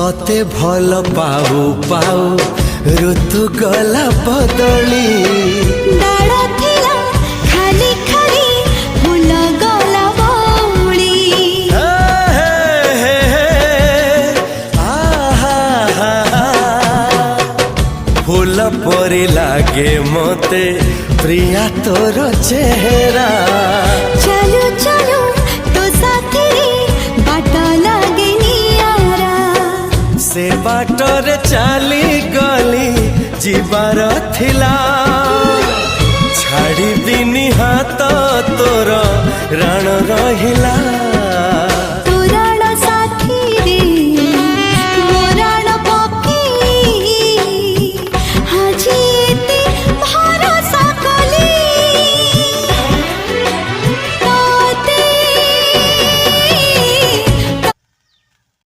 तोते भल पाऊ पाऊ ऋतु गला बदली डाळ थिला खाली खाली फूल गला बौली फूल परी लागे मते प्रिया तोर चेहरा चलो चलो तो साथी बाट लागे नियारा से बाटरे चली गली जीवार थिला छाड़ी दिनी हाथ तोर राण रहिला